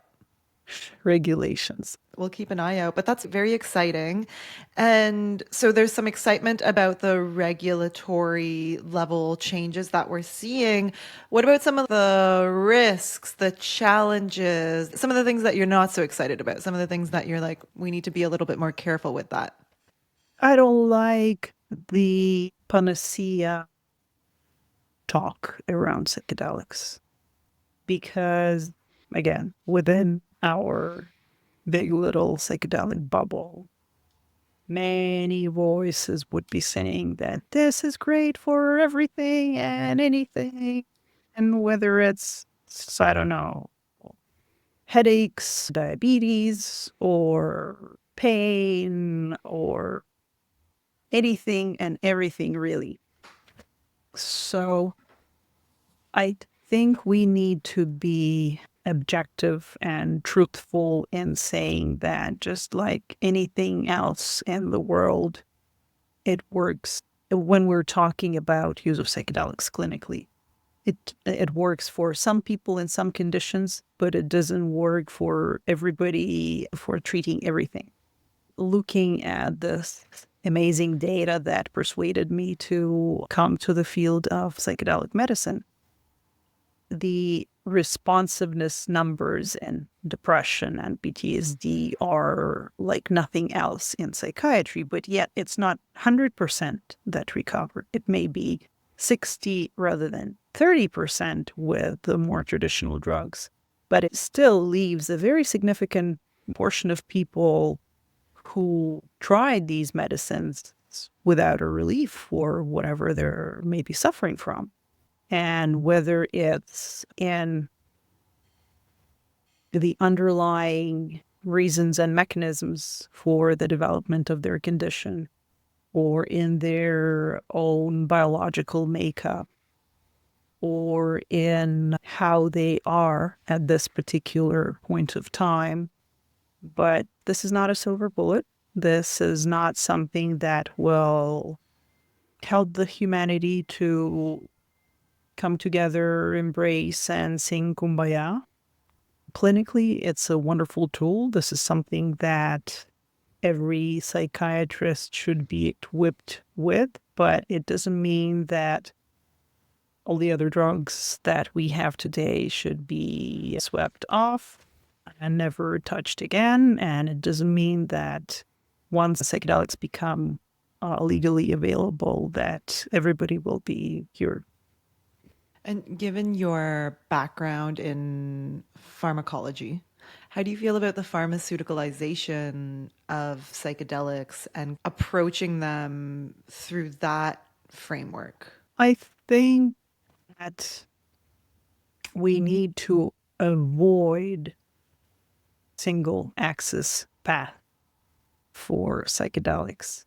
regulations. We'll keep an eye out, but that's very exciting. And so there's some excitement about the regulatory level changes that we're seeing. What about some of the risks, the challenges, some of the things that you're not so excited about, some of the things that you're like, we need to be a little bit more careful with that? I don't like the panacea talk around psychedelics because, again, within our big little psychedelic bubble, many voices would be saying that this is great for everything and anything. And whether it's, I don't know, headaches, diabetes, or pain, or anything and everything, really. So I think we need to be objective and truthful in saying that just like anything else in the world, it works when we're talking about use of psychedelics clinically. It works for some people in some conditions, but it doesn't work for everybody for treating everything. Looking at this amazing data that persuaded me to come to the field of psychedelic medicine, the responsiveness numbers in depression and PTSD are like nothing else in psychiatry, but yet it's not 100% that recover. It may be 60 rather than 30% with the more traditional drugs, but it still leaves a very significant portion of people who tried these medicines without a relief for whatever they're maybe suffering from. And whether it's in the underlying reasons and mechanisms for the development of their condition or in their own biological makeup or in how they are at this particular point of time. But this is not a silver bullet. This is not something that will help the humanity to come together, embrace, and sing Kumbaya. Clinically, it's a wonderful tool. This is something that every psychiatrist should be equipped with, but it doesn't mean that all the other drugs that we have today should be swept off and never touched again. And it doesn't mean that once psychedelics become legally available, that everybody will be cured. And given your background in pharmacology, how do you feel about the pharmaceuticalization of psychedelics and approaching them through that framework? I think that we need to avoid single axis path for psychedelics.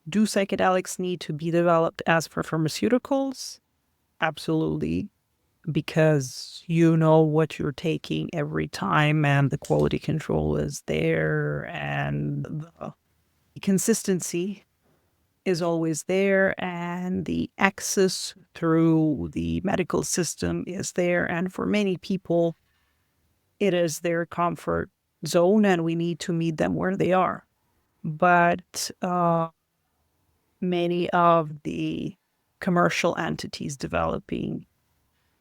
Do psychedelics need to be developed as for pharmaceuticals? Absolutely, because you know what you're taking every time and the quality control is there and the consistency is always there and the access through the medical system is there. And for many people, it is their comfort zone and we need to meet them where they are. But many of the commercial entities developing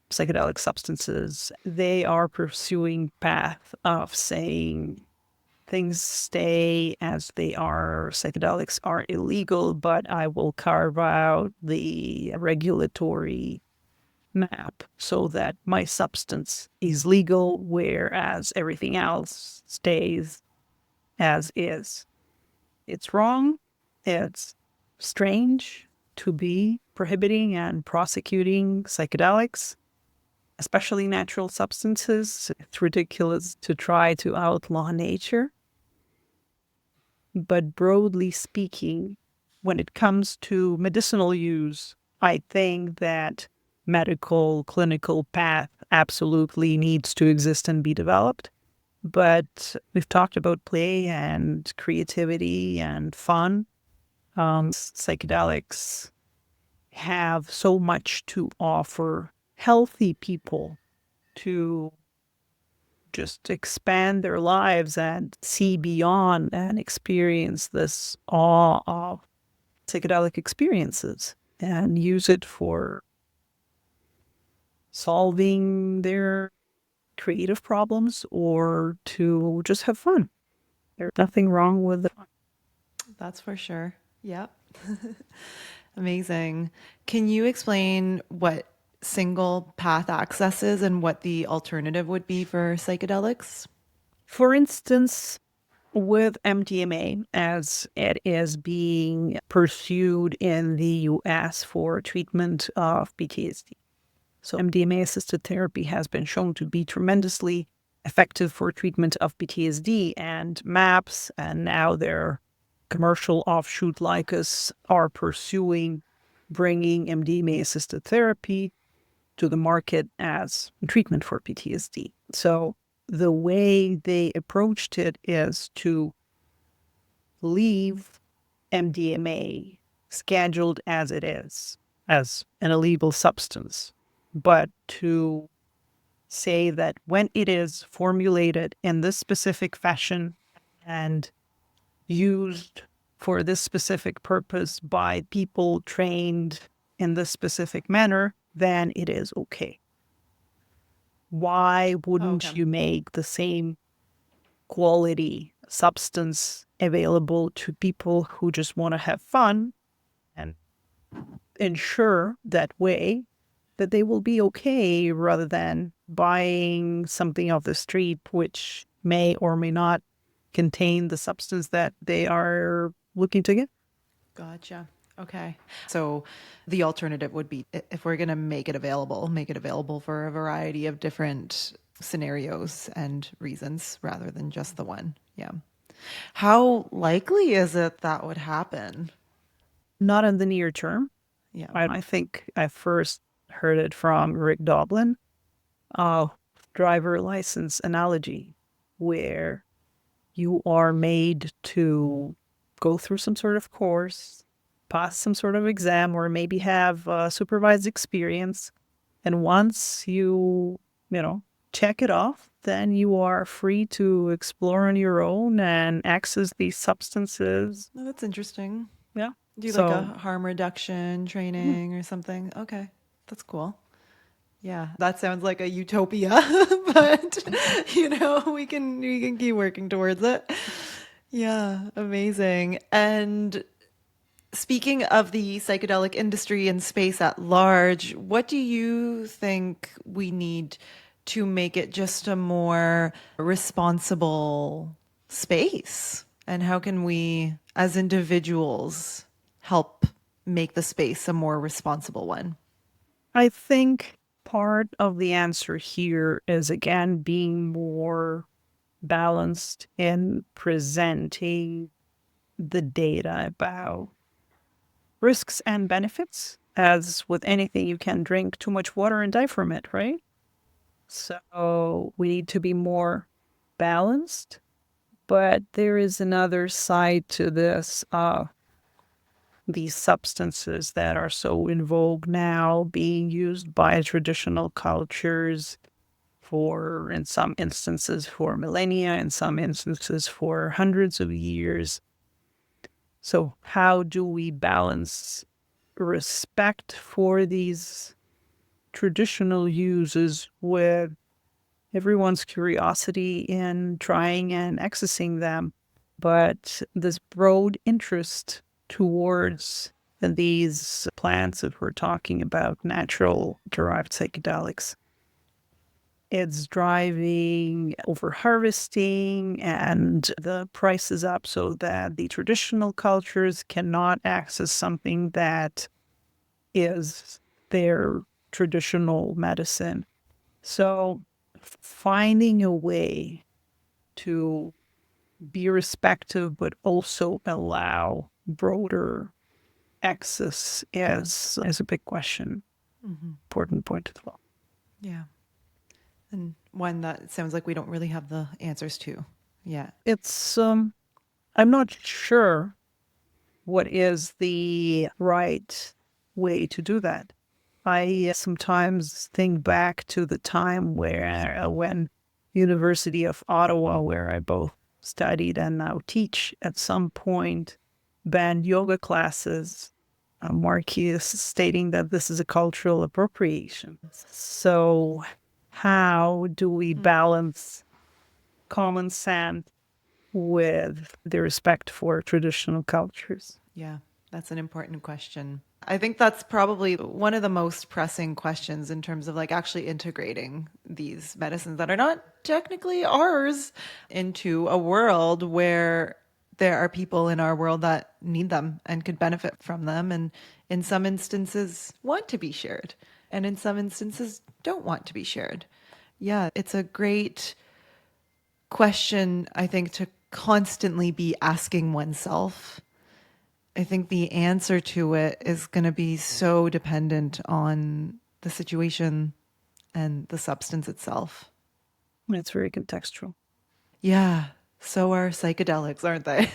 psychedelic substances, they are pursuing path of saying things stay as they are. Psychedelics are illegal, but I will carve out the regulatory map so that my substance is legal, whereas everything else stays as is. It's wrong. It's strange to be prohibiting and prosecuting psychedelics, especially natural substances. It's ridiculous to try to outlaw nature. But broadly speaking, when it comes to medicinal use, I think that medical clinical path absolutely needs to exist and be developed. But we've talked about play and creativity and fun. Psychedelics have so much to offer healthy people to just expand their lives and see beyond and experience this awe of psychedelic experiences and use it for solving their creative problems or to just have fun. There's nothing wrong with it. That's for sure. Yep. Amazing. Can you explain what single path access is and what the alternative would be for psychedelics? For instance, with MDMA, as it is being pursued in the US for treatment of PTSD. So, MDMA assisted therapy has been shown to be tremendously effective for treatment of PTSD, and MAPS, and now their commercial offshoot Lycus, are pursuing bringing MDMA assisted therapy to the market as treatment for PTSD. So, the way they approached it is to leave MDMA scheduled as it is, as an illegal substance, but to say that when it is formulated in this specific fashion and used for this specific purpose by people trained in this specific manner, then it is okay. Why Okay. wouldn't you make the same quality substance available to people who just want to have fun and ensure that way that they will be okay rather than buying something off the street which may or may not contain the substance that they are looking to get? Gotcha. Okay. So the alternative would be if we're going to make it available for a variety of different scenarios and reasons rather than just the one. Yeah. How likely is it that would happen? Not in the near term. Yeah. I think I first heard it from Rick Doblin, driver license analogy, where you are made to go through some sort of course, pass some sort of exam, or maybe have supervised experience. And once you check it off, then you are free to explore on your own and access these substances. Oh, that's interesting. Yeah. Do like a So, harm reduction mm, training or something. Okay. That's cool. Yeah, that sounds like a utopia, but we can keep working towards it. Yeah, amazing. And speaking of the psychedelic industry and space at large, what do you think we need to make it just a more responsible space? And how can we, as individuals, help make the space a more responsible one? I think part of the answer here is again being more balanced in presenting the data about risks and benefits. As with anything, you can drink too much water and die from it, right? So we need to be more balanced. But there is another side to this. These substances that are so in vogue now being used by traditional cultures for, in some instances, for millennia, in some instances, for hundreds of years. So, how do we balance respect for these traditional uses with everyone's curiosity in trying and accessing them, but this broad interest towards these plants, if we're talking about natural derived psychedelics? It's driving over harvesting and the prices up so that the traditional cultures cannot access something that is their traditional medicine. So, finding a way to be respectful but also allow broader access is a big question. Hmm. Important point as well. Yeah. And one that it sounds like we don't really have the answers to yet. It's I'm not sure what is the right way to do that. I sometimes think back to the time where when University of Ottawa, where I both studied and now teach, at some point banned yoga classes, marquee stating that this is a cultural appropriation. So, how do we balance common sense with the respect for traditional cultures? Yeah, that's an important question. I think that's probably one of the most pressing questions in terms of like actually integrating these medicines that are not technically ours into a world where there are people in our world that need them and could benefit from them, and in some instances want to be shared, and in some instances don't want to be shared. Yeah, it's a great question, I think, to constantly be asking oneself. I think the answer to it is going to be so dependent on the situation and the substance itself. It's very contextual. Yeah, so are psychedelics, aren't they?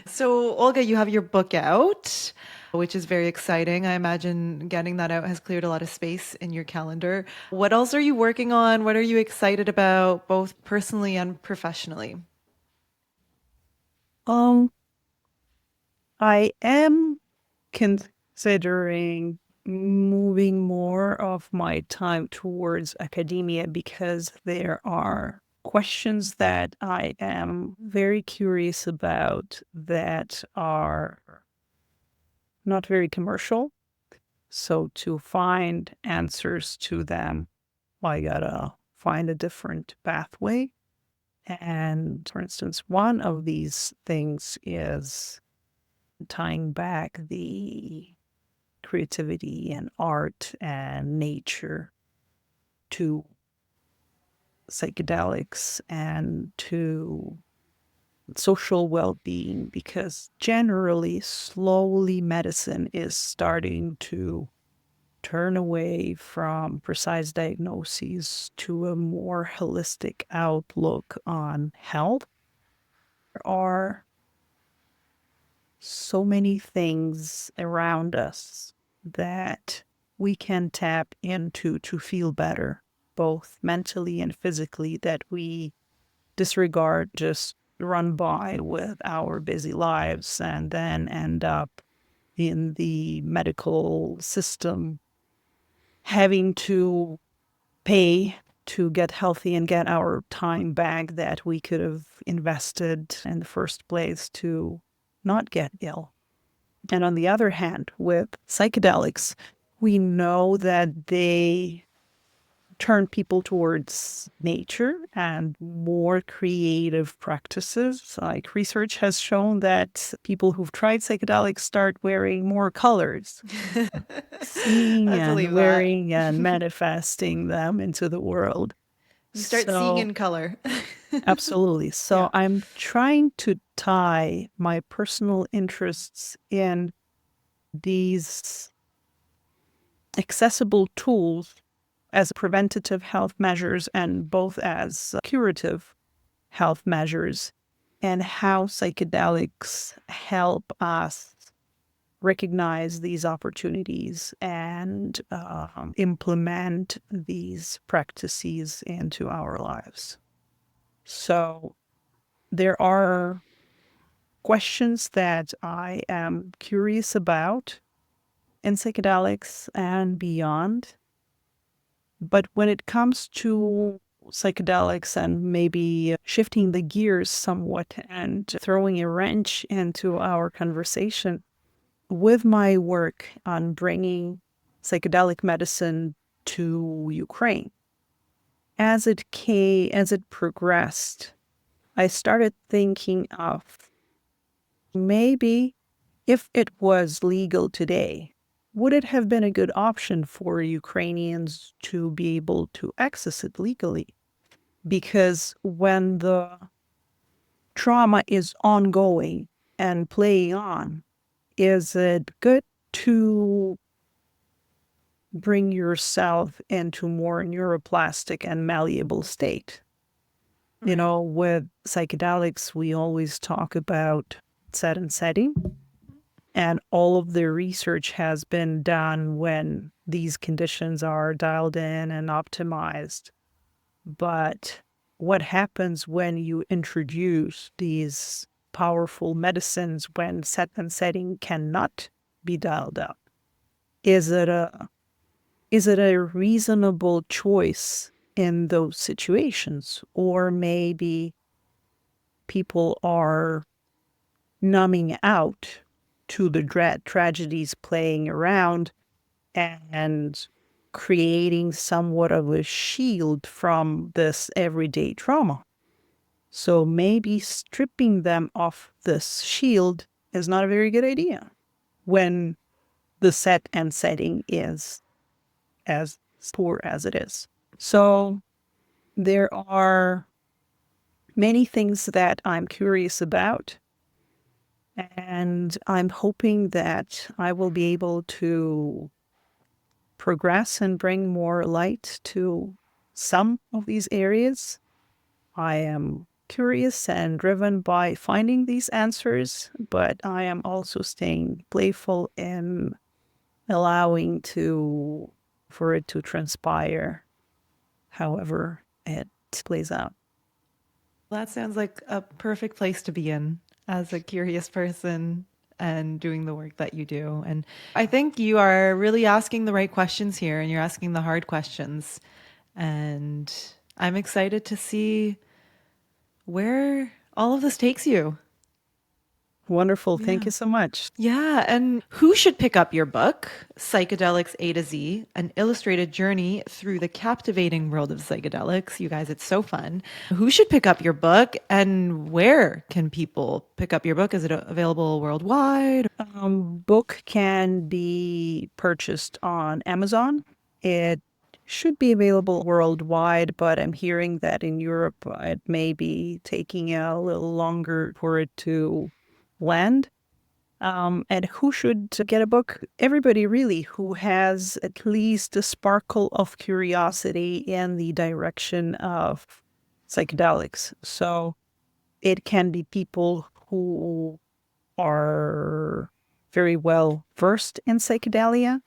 So, Olga, you have your book out, which is very exciting. I imagine getting that out has cleared a lot of space in your calendar. What else are you working on? What are you excited about, both personally and professionally? Um, I am considering moving more of my time towards academia because there are questions that I am very curious about that are not very commercial. So to find answers to them, I gotta find a different pathway. And for instance, one of these things is tying back the creativity and art and nature to psychedelics and to social well being, because generally, slowly, medicine is starting to turn away from precise diagnoses to a more holistic outlook on health. There are so many things around us that we can tap into to feel better, both mentally and physically, that we disregard, just run by with our busy lives, and then end up in the medical system having to pay to get healthy and get our time back that we could have invested in the first place to not get ill. And on the other hand, with psychedelics, we know that they turn people towards nature and more creative practices. Like research has shown that people who've tried psychedelics start wearing more colors, seeing I and believe that. wearing and manifesting them into the world. You start seeing So, in color. absolutely. So, Yeah. I'm trying to tie my personal interests in these accessible tools as preventative health measures and both as curative health measures, and how psychedelics help us recognize these opportunities and implement these practices into our lives. So there are questions that I am curious about in psychedelics and beyond. But when it comes to psychedelics and maybe shifting the gears somewhat and throwing a wrench into our conversation, with my work on bringing psychedelic medicine to Ukraine, as it progressed, I started thinking of maybe if it was legal today, would it have been a good option for Ukrainians to be able to access it legally? Because when the trauma is ongoing and playing on, is it good to bring yourself into more neuroplastic and malleable state? You Right. know, with psychedelics, we always talk about set and setting, and all of the research has been done when these conditions are dialed in and optimized. But what happens when you introduce these powerful medicines when set and setting cannot be dialed up? Is it a reasonable choice in those situations? Or maybe people are numbing out to the tragedies playing around and creating somewhat of a shield from this everyday trauma. So maybe stripping them of this shield is not a very good idea when the set and setting is as poor as it is. So there are many things that I'm curious about, and I'm hoping that I will be able to progress and bring more light to some of these areas. I am curious and driven by finding these answers, but I am also staying playful in allowing for it to transpire however it plays out. That sounds like a perfect place to be in as a curious person and doing the work that you do. And I think you are really asking the right questions here, and you're asking the hard questions. And I'm excited to see where all of this takes you. Wonderful. Thank you so much. Yeah, and who should pick up your book, Psychedelics A to Z, an illustrated journey through the captivating world of psychedelics? You guys, it's so fun. Who should pick up your book, and where can people pick up your book? Is it available worldwide? Book can be purchased on Amazon. It should be available worldwide, but I'm hearing that in Europe it may be taking a little longer for it to land. And who should get a book? Everybody really who has at least a sparkle of curiosity in the direction of psychedelics. So it can be people who are very well versed in psychedelia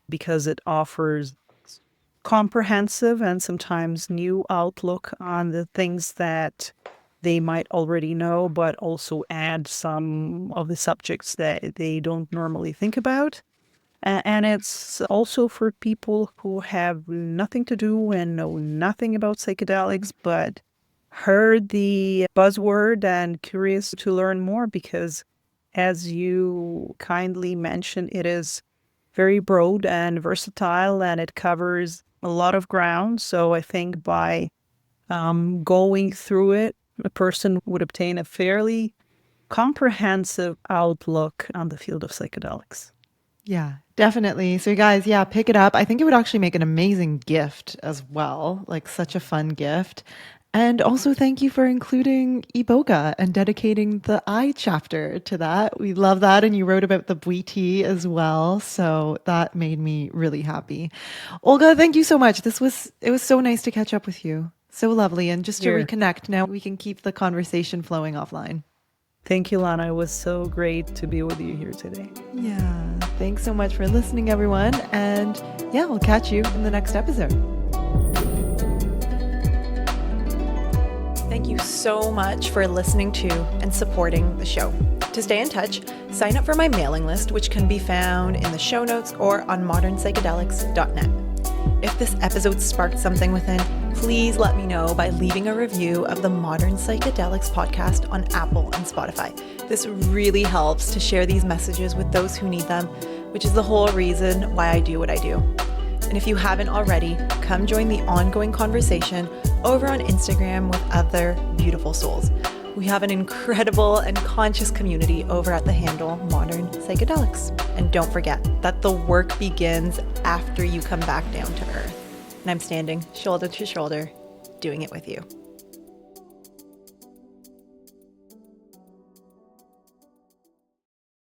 because it offers comprehensive and sometimes new outlook on the things that they might already know, but also add some of the subjects that they don't normally think about. And it's also for people who have nothing to do and know nothing about psychedelics, but heard the buzzword and curious to learn more because, as you kindly mentioned, it is very broad and versatile and it covers a lot of ground. So I think by going through it, a person would obtain a fairly comprehensive outlook on the field of psychedelics. Yeah, definitely. So, you guys, yeah, pick it up. I think it would actually make an amazing gift as well, like such a fun gift. And also, thank you for including Iboga and dedicating the I chapter to that. We love that. And you wrote about the Bui tea as well. So that made me really happy. Olga, thank you so much. It was so nice to catch up with you. So lovely. And just to reconnect, now we can keep the conversation flowing offline. Thank you, Lana. It was so great to be with you here today. Yeah. Thanks so much for listening, everyone. And yeah, we'll catch you in the next episode. Thank you so much for listening to and supporting the show. To stay in touch, sign up for my mailing list, which can be found in the show notes or on modernpsychedelics.net. If this episode sparked something within, please let me know by leaving a review of the Modern Psychedelics podcast on Apple and Spotify. This really helps to share these messages with those who need them, which is the whole reason why I do what I do. And if you haven't already, come join the ongoing conversation over on Instagram with other beautiful souls. We have an incredible and conscious community over at the handle Modern Psychedelics. And don't forget that the work begins after you come back down to earth. And I'm standing shoulder to shoulder, doing it with you.